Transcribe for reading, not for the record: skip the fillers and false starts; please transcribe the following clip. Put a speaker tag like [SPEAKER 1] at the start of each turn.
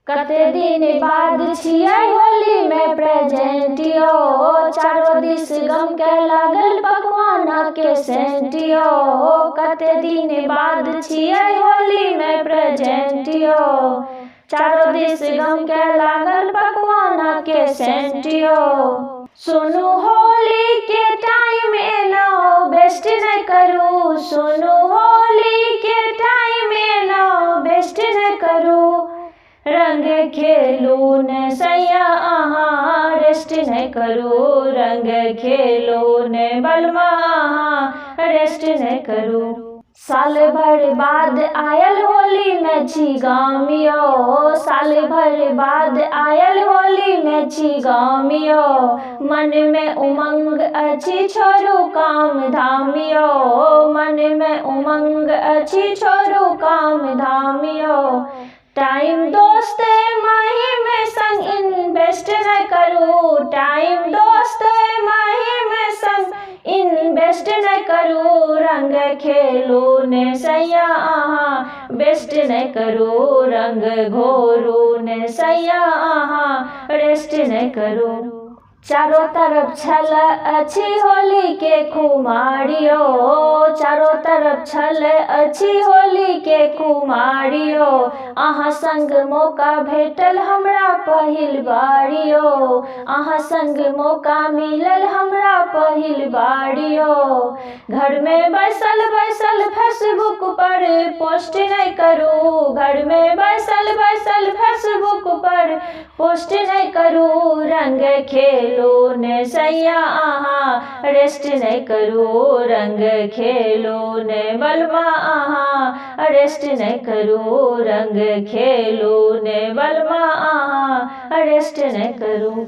[SPEAKER 1] कते दिन बाद छियै होली में प्रेजेंट यो, चारों दिस गम के लागल पकवान के सेंट यो। कते दिन बाद छियै होली में प्रेजेंट यो, चारों दिस गम के लागल पकवान के सेंट यो। सुनू होली के टाइम एना वेस्ट न करू, सुनू होली के टाइम एना वेस्ट न करू। रंग खेलू ने सैया अहाँ रेस्ट न करू, रंग खेलू ने बलमा अहाँ रेस्ट न करू। साल भर बाद आयल होली में छी गाम यो, साल भर बाद आयल होली में छी गाम यो। मन में उमंग अछि छोड़ू काम धाम यो, मन में उमंग अछि छोड़ू काम धाम यो। टाइम दोस्त माही में संग इन्वेस्ट न करू, टाइम दोस्त माही में संग इन्वेस्ट न करू। रंग खेलू ने सैया अहाँ वेस्ट न करू, रंग घोरू ने सैया अहाँ रेस्ट न करू। चारों तरफ छल अछि होली के खुमारियो, चारों तरफ छल अछि होली के खुमारियो। अहाँ संग मौका भेटल हमरा पहिल बारियो, अहाँ संग मौका मिलल हमरा पहिल बारियो। घर में बैसल बैसल फेसबुक पर पोस्ट नहीं करू, घर में बैसल बैसल फेसबुक पर पोस्ट नहीं करू। रंग खेलू ने सैया अहाँ रेस्ट नहीं करू, रंग खेलू ने बलमा अहाँ रेस्ट नहीं करू, रंग खेलू ने बलमा अहाँ रेस्ट नहीं करू।